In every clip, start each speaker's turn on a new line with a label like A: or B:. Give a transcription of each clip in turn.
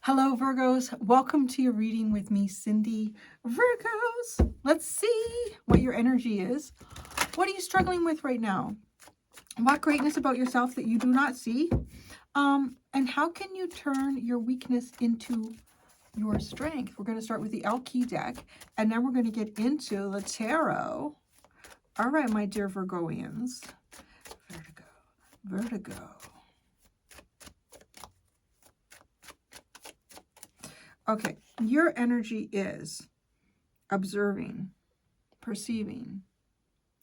A: Hello, Virgos. Welcome to your reading with me, Cindy. Virgos, let's see what your energy is. What are you struggling with right now? What greatness about yourself that you do not see? And how can you turn your weakness into your strength? We're going to start with the Alki deck, and then we're going to get into the tarot. All right, my dear Virgoians. Vertigo. Okay, your energy is observing, perceiving,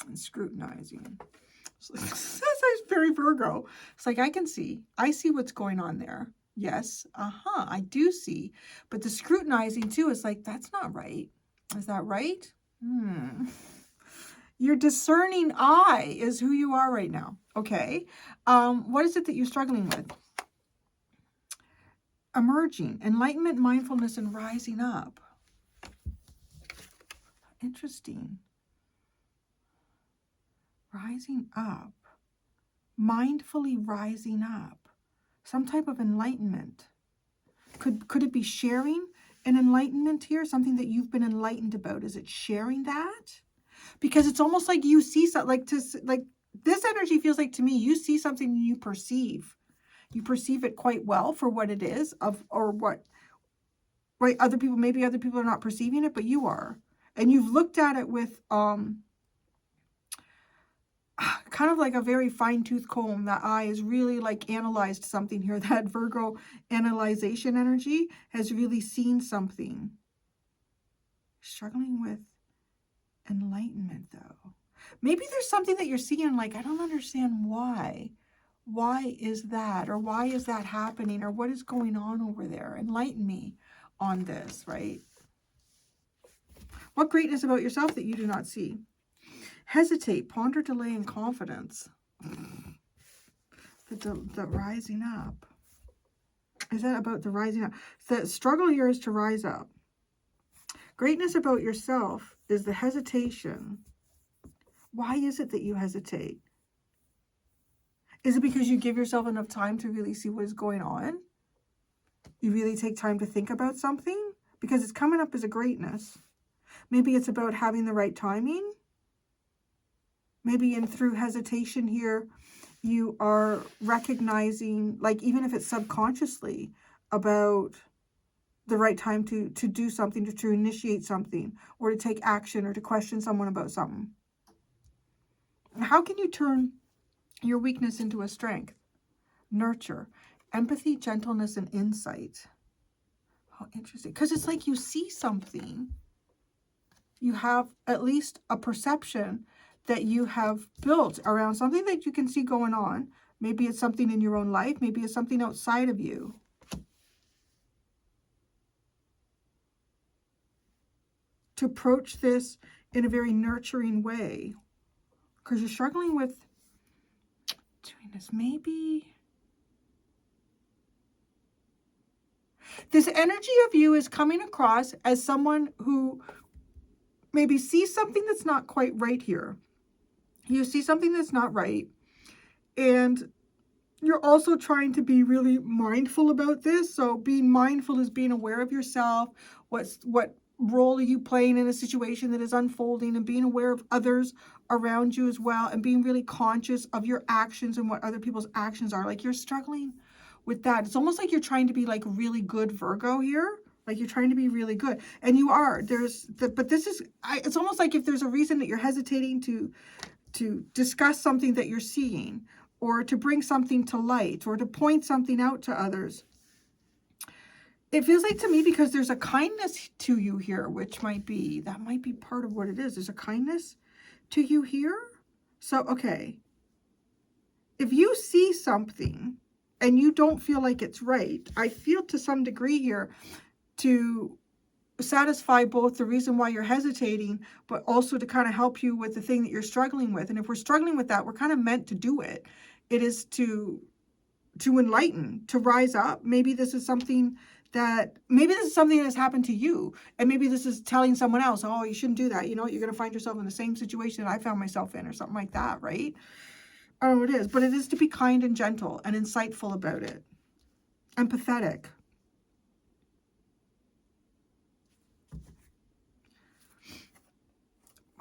A: and scrutinizing. That's very Virgo. It's like, I see what's going on there. Yes, I do see. But the scrutinizing too is like, that's not right. Is that right? Your discerning eye is who you are right now. Okay. What is it that you're struggling with? Emerging, enlightenment, mindfulness, and rising up. Interesting. Rising up. Mindfully rising up. Some type of enlightenment. Could it be sharing an enlightenment here? Something that you've been enlightened about? Is it sharing that? Because it's almost like you see something, like this energy feels like to me, you see something and you perceive. You perceive it quite well for what it is, right? Maybe other people are not perceiving it, but you are. And you've looked at it with kind of like a very fine-tooth comb. That eye is really like analyzed something here. That Virgo analyzation energy has really seen something. Struggling with enlightenment, though. Maybe there's something that you're seeing like, I don't understand why. Why is that? Or why is that happening? Or what is going on over there? Enlighten me on this, right? What greatness about yourself that you do not see? Hesitate, ponder, delay, and confidence. The rising up. Is that about the rising up? The struggle here is to rise up. Greatness about yourself is the hesitation. Why is it that you hesitate? Is it because you give yourself enough time to really see what is going on? You really take time to think about something? Because it's coming up as a greatness. Maybe it's about having the right timing. Maybe through hesitation here, you are recognizing, like even if it's subconsciously, about the right time to do something, to initiate something, or to take action, or to question someone about something. How can you turn your weakness into a strength? Nurture, empathy, gentleness, and insight. Oh, interesting. Because it's like you see something. You have at least a perception that you have built around something that you can see going on. Maybe it's something in your own life. Maybe it's something outside of you. To approach this in a very nurturing way. Because you're struggling with doing this. Maybe this energy of you is coming across as someone who maybe sees something that's not quite right here. You see something that's not right. And you're also trying to be really mindful about this. So being mindful is being aware of yourself. What role are you playing in a situation that is unfolding, and being aware of others around you as well, and being really conscious of your actions and what other people's actions are. Like you're struggling with that. It's almost like you're trying to be like really good Virgo here. Like you're trying to be really good. And you are. But this is, it's almost like if there's a reason that you're hesitating to discuss something that you're seeing, or to bring something to light, or to point something out to others. It feels like to me, because there's a kindness to you here, that might be part of what it is. There's a kindness to you here. So, okay. If you see something and you don't feel like it's right, I feel to some degree here to satisfy both the reason why you're hesitating, but also to kind of help you with the thing that you're struggling with. And if we're struggling with that, we're kind of meant to do it. It is to enlighten, to rise up. Maybe this is something that has happened to you, and maybe this is telling someone else, oh, you shouldn't do that. You know what? You're going to find yourself in the same situation that I found myself in, or something like that, right? I don't know what it is, but it is to be kind and gentle and insightful about it. Empathetic.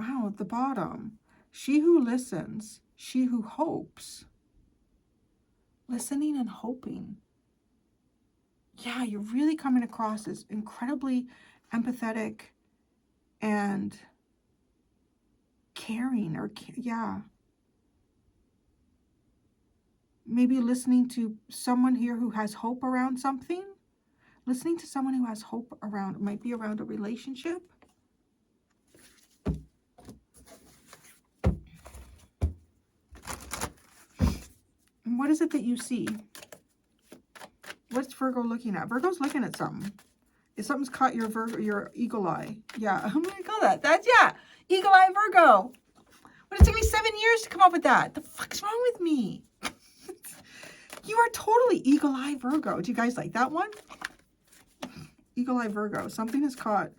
A: Wow, at the bottom. She who listens, she who hopes. Listening and hoping. Yeah, you're really coming across as incredibly empathetic and caring, or yeah. Maybe listening to someone here who has hope around something. Listening to someone who has hope around, it might be around a relationship. And what is it that you see? What's Virgo looking at? Virgo's looking at something. If something's caught your Virgo, your eagle eye. Yeah, I'm gonna call that. That's, yeah, eagle eye Virgo. But it took me 7 years to come up with that. The fuck's wrong with me? You are totally eagle eye Virgo. Do you guys like that one? Eagle eye Virgo. Something has caught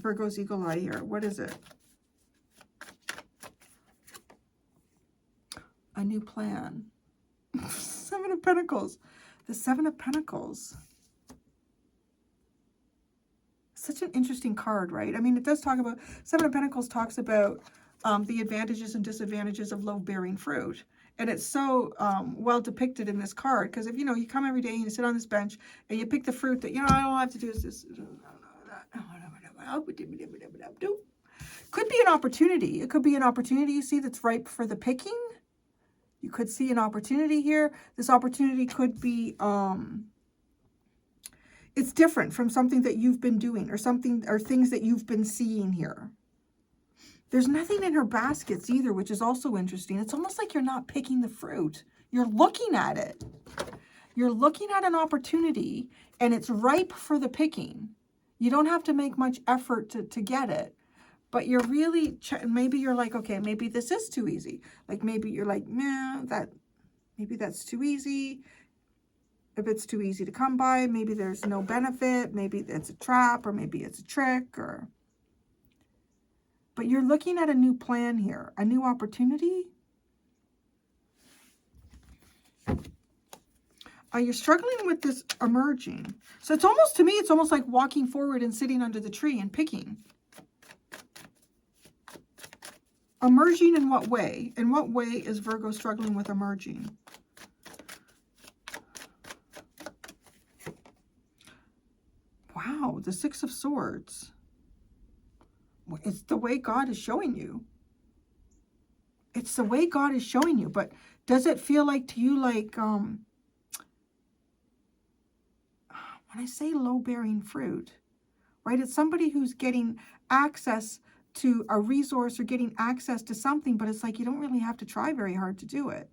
A: Virgo's eagle eye here. What is it? A new plan. Seven of Pentacles. The Seven of Pentacles. Such an interesting card, right? I mean, it does talk about, Seven of Pentacles talks about the advantages and disadvantages of low-bearing fruit. And it's so well depicted in this card, because if, you know, you come every day and you sit on this bench and you pick the fruit that, you know, all I have to do is this. Could be an opportunity. It could be an opportunity you see that's ripe for the picking. You could see an opportunity here. This opportunity could be, it's different from something that you've been doing, or something, or things that you've been seeing here. There's nothing in her baskets either, which is also interesting. It's almost like you're not picking the fruit. You're looking at it. You're looking at an opportunity, and it's ripe for the picking. You don't have to make much effort to get it. But you're really, maybe you're like, okay, maybe this is too easy. Like, maybe you're like, nah, maybe that's too easy. If it's too easy to come by, maybe there's no benefit. Maybe it's a trap, or maybe it's a trick, or... But you're looking at a new plan here, a new opportunity. You're struggling with this emerging. So it's almost, to me, it's almost like walking forward and sitting under the tree and picking. Emerging in what way? In what way is Virgo struggling with emerging? Wow, the Six of Swords. It's the way God is showing you. It's the way God is showing you. But does it feel like to you like, when I say low-bearing fruit, right? It's somebody who's getting access to a resource or getting access to something, but it's like you don't really have to try very hard to do it.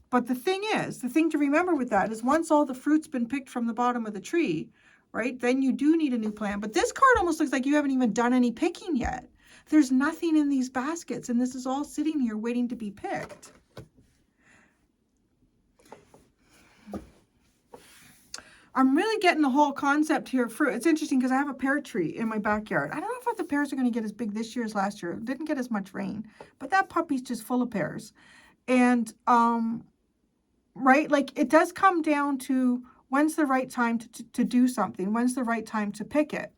A: But the thing is, the thing to remember with that is once all the fruit's been picked from the bottom of the tree, right, then you do need a new plan. But this card almost looks like you haven't even done any picking yet. There's nothing in these baskets, and this is all sitting here waiting to be picked. I'm really getting the whole concept here of fruit. It's interesting because I have a pear tree in my backyard. I don't know if the pears are going to get as big this year as last year. It didn't get as much rain, but that puppy's just full of pears. And, right, like it does come down to when's the right time to do something? When's the right time to pick it?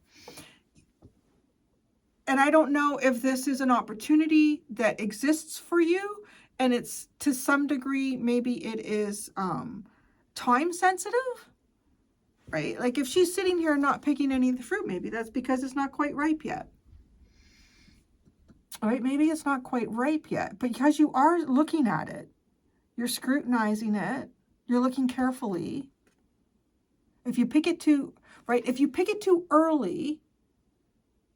A: And I don't know if this is an opportunity that exists for you, and it's to some degree, maybe it is time sensitive, right? Like if she's sitting here not picking any of the fruit, maybe that's because it's not quite ripe yet. All right, maybe it's not quite ripe yet, but because you are looking at it, you're scrutinizing it, you're looking carefully. If you pick it too, right, if you pick it too early,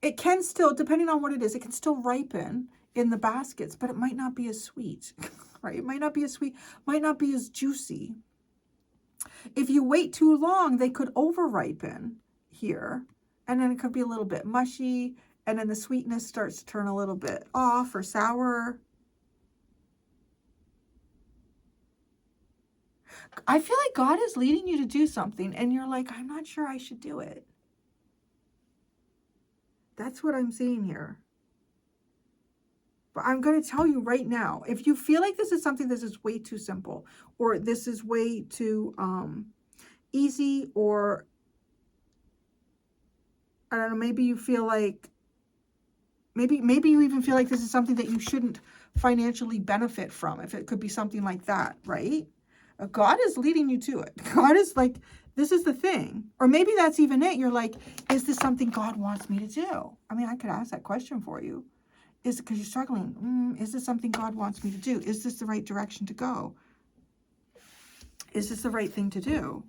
A: it can still, depending on what it is, it can still ripen in the baskets, but it might not be as sweet, right? It might not be as sweet, might not be as juicy. If you wait too long, they could over ripen here, and then it could be a little bit mushy, and then the sweetness starts to turn a little bit off or sour. I feel like God is leading you to do something, and you're like, I'm not sure I should do it. That's what I'm seeing here. But I'm going to tell you right now, if you feel like this is something that is way too simple, or this is way too easy, or I don't know, maybe you feel like Maybe you even feel like this is something that you shouldn't financially benefit from, if it could be something like that, right? God is leading you to it. God is like, this is the thing. Or maybe that's even it. You're like, is this something God wants me to do? I mean, I could ask that question for you. Is it because you're struggling? Is this something God wants me to do? Is this the right direction to go? Is this the right thing to do?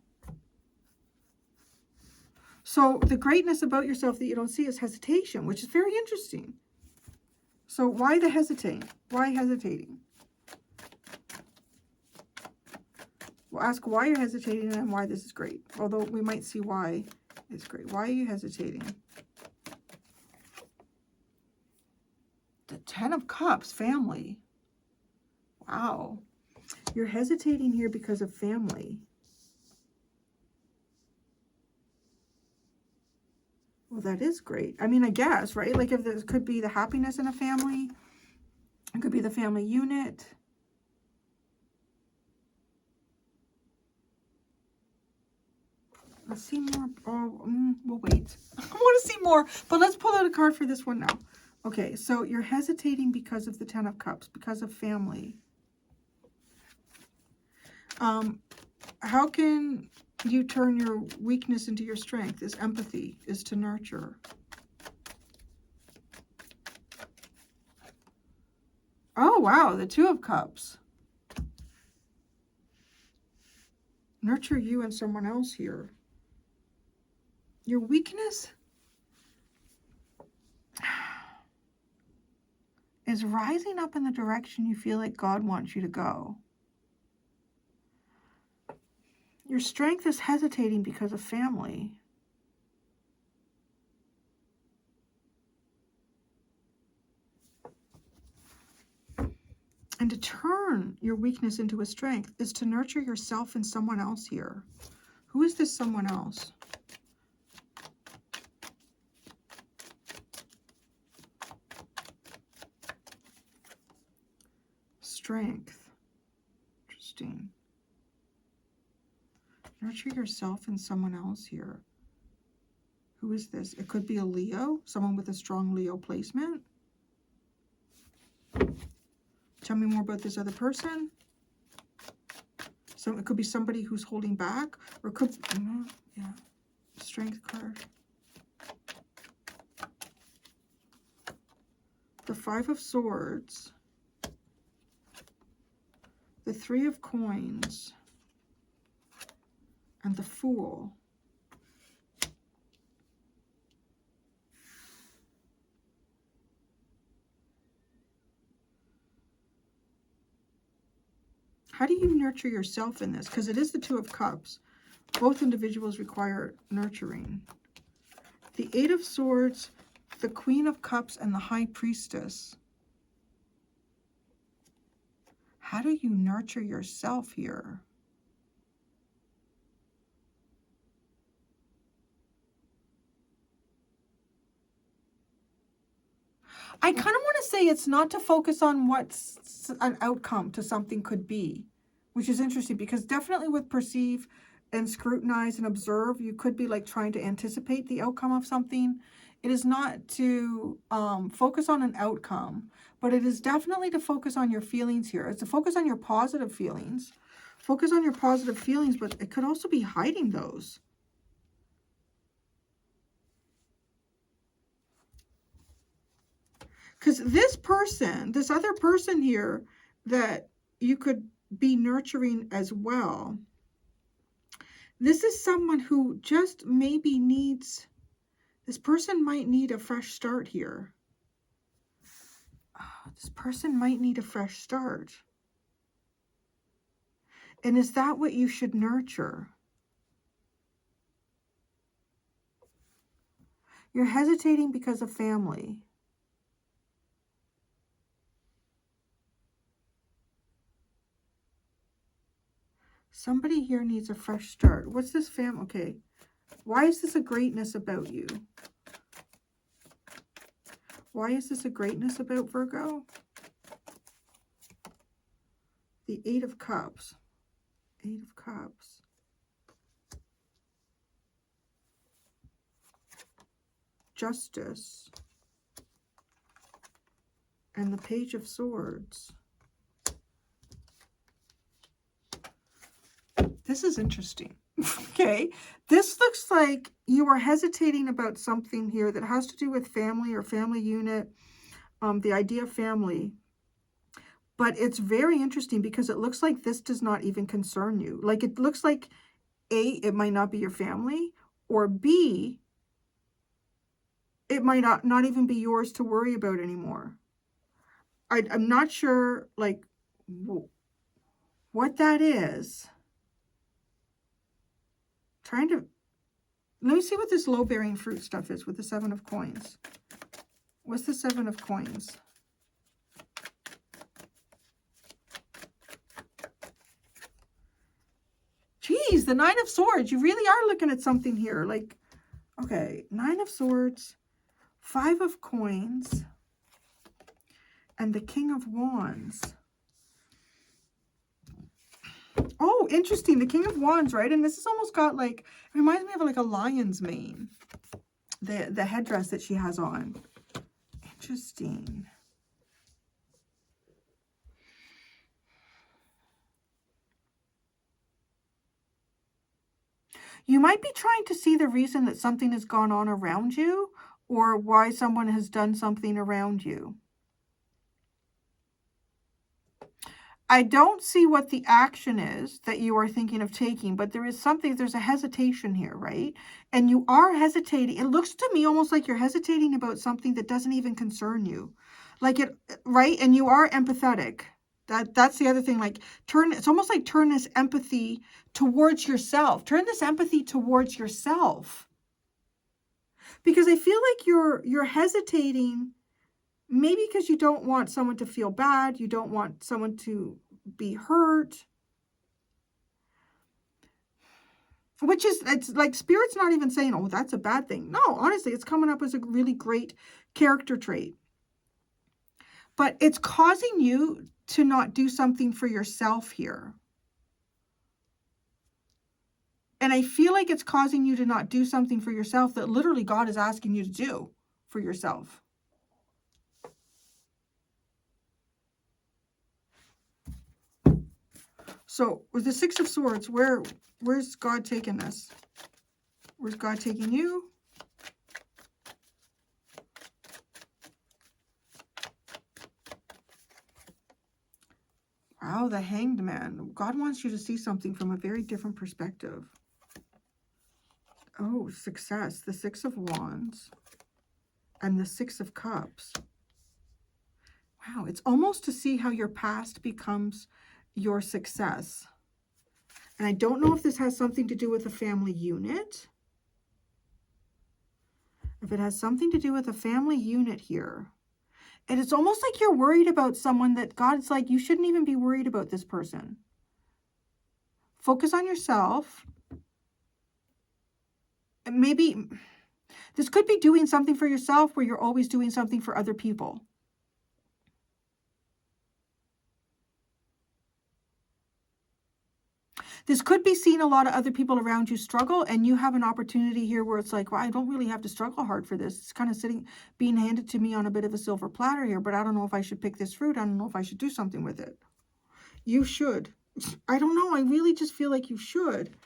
A: So the greatness about yourself that you don't see is hesitation, which is very interesting. So why the hesitate? Why hesitating? We'll ask why you're hesitating and why this is great. Although we might see why it's great. Why are you hesitating? The Ten of Cups, family. Wow. You're hesitating here because of family. Well, that is great. I mean, I guess, right? Like if there could be the happiness in a family. It could be the family unit. Let's see more. Oh, we'll wait. I want to see more, but let's pull out a card for this one now. Okay, so you're hesitating because of the Ten of Cups, because of family. How can you turn your weakness into your strength? Is empathy, is to nurture. Oh, wow, the Two of Cups. Nurture you and someone else here. Your weakness is rising up in the direction you feel like God wants you to go. Your strength is hesitating because of family. And to turn your weakness into a strength is to nurture yourself and someone else here. Who is this someone else? Strength. Interesting. Nurture yourself and someone else here. Who is this? It could be a Leo, someone with a strong Leo placement. Tell me more about this other person. So it could be somebody who's holding back, or it could, yeah, Strength card. The Five of Swords. The Three of Coins. And the Fool. How do you nurture yourself in this? Because it is the Two of Cups. Both individuals require nurturing. The Eight of Swords, the Queen of Cups, and the High Priestess. How do you nurture yourself here? I kind of want to say it's not to focus on what's an outcome to something could be, which is interesting because definitely with perceive and scrutinize and observe, you could be like trying to anticipate the outcome of something. It is not to focus on an outcome, but it is definitely to focus on your feelings here. It's to focus on your positive feelings. Focus on your positive feelings, but it could also be hiding those. Because this person, this other person here that you could be nurturing as well, this is someone who just maybe needs, this person might need a fresh start here. Oh, this person might need a fresh start. And is that what you should nurture? You're hesitating because of family. Somebody here needs a fresh start. What's this family? Okay. Why is this a greatness about you? Why is this a greatness about Virgo? The Eight of Cups. Eight of Cups. Justice. and the Page of Swords. This is interesting. Okay, this looks like you are hesitating about something here that has to do with family or family unit, the idea of family. But it's very interesting because it looks like this does not even concern you. Like, it looks like A, it might not be your family, or B, it might not even be yours to worry about anymore. I'm not sure, like, what that is. Trying to, let me see what this low-bearing fruit stuff is with the Seven of Coins. What's the Seven of Coins? Geez, the Nine of Swords. You really are looking at something here. Like, okay, Nine of Swords, Five of Coins, and the King of Wands. Oh, interesting. The King of Wands, right? And this has almost got like, it reminds me of like a lion's mane. The headdress that she has on. Interesting. You might be trying to see the reason that something has gone on around you, or why someone has done something around you. I don't see what the action is that you are thinking of taking, but there is something, there's a hesitation here, right? And you are hesitating. It looks to me almost like you're hesitating about something that doesn't even concern you. Like it, right? And you are empathetic. That's the other thing. Like, it's almost like turn this empathy towards yourself. Turn this empathy towards yourself. Because I feel like you're hesitating. Maybe because you don't want someone to feel bad. You don't want someone to be hurt. Which is, it's like Spirit's not even saying, oh, that's a bad thing. No, honestly, it's coming up as a really great character trait. But it's causing you to not do something for yourself here. And I feel like it's causing you to not do something for yourself that literally God is asking you to do for yourself. So with the Six of Swords, where's God taking this? Where's God taking you? Wow, the Hanged Man. God wants you to see something from a very different perspective. Oh, success. The Six of Wands and the Six of Cups. Wow, it's almost to see how your past becomes your success. And I don't know if this has something to do with a family unit. If it has something to do with a family unit here. And it's almost like you're worried about someone that God's like, you shouldn't even be worried about this person. Focus on yourself. And maybe this could be doing something for yourself where you're always doing something for other people. This could be seeing a lot of other people around you struggle, and you have an opportunity here where it's like, well, I don't really have to struggle hard for this. It's kind of being handed to me on a bit of a silver platter here, but I don't know if I should pick this fruit. I don't know if I should do something with it. You should. I don't know. I really just feel like you should.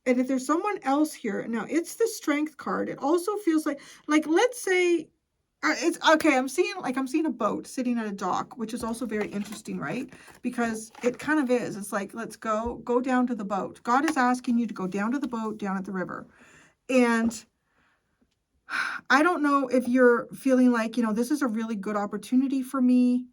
A: And if there's someone else here, now it's the Strength card. It also feels like let's say, it's okay. I'm seeing a boat sitting at a dock, which is also very interesting, right? Because it kind of is. It's like, let's go down to the boat. God is asking you to go down to the boat, down at the river. And I don't know if you're feeling like, this is a really good opportunity for me.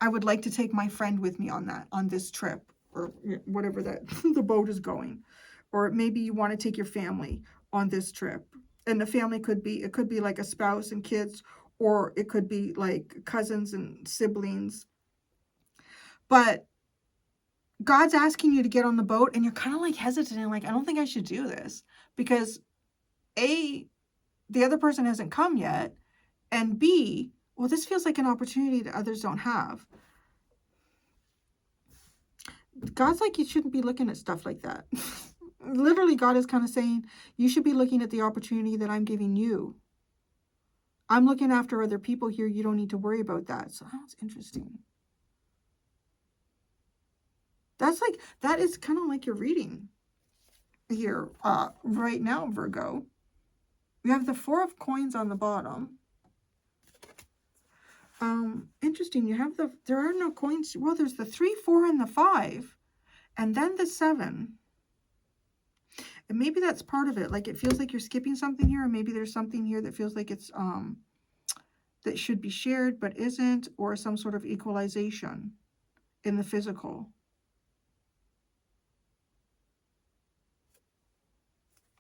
A: I would like to take my friend with me on this trip, or whatever that the boat is going. Or maybe you want to take your family on this trip. And the family could be like a spouse and kids, or it could be like cousins and siblings. But God's asking you to get on the boat, and you're kind of like hesitating, like, I don't think I should do this. Because A, the other person hasn't come yet. And B, well, this feels like an opportunity that others don't have. God's like, you shouldn't be looking at stuff like that. Literally, God is kind of saying, you should be looking at the opportunity that I'm giving you. I'm looking after other people here. You don't need to worry about that. So that's interesting. That's like, that is kind of like your reading here right now, Virgo. We have the 4 of coins on the bottom. Interesting. You have there are no coins. Well, there's the 3, 4, and the 5, and then the 7. And maybe that's part of it. Like, it feels like you're skipping something here, or maybe there's something here that feels like it's, that should be shared, but isn't, or some sort of equalization in the physical.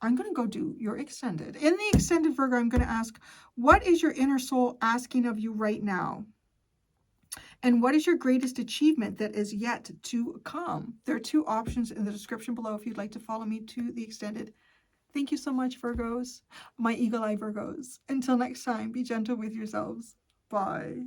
A: I'm going to go do your extended. In the extended, Virgo, I'm going to ask, what is your inner soul asking of you right now? And what is your greatest achievement that is yet to come? There are 2 options in the description below if you'd like to follow me to the extended. Thank you so much, Virgos, my eagle eye Virgos. Until next time, be gentle with yourselves. Bye.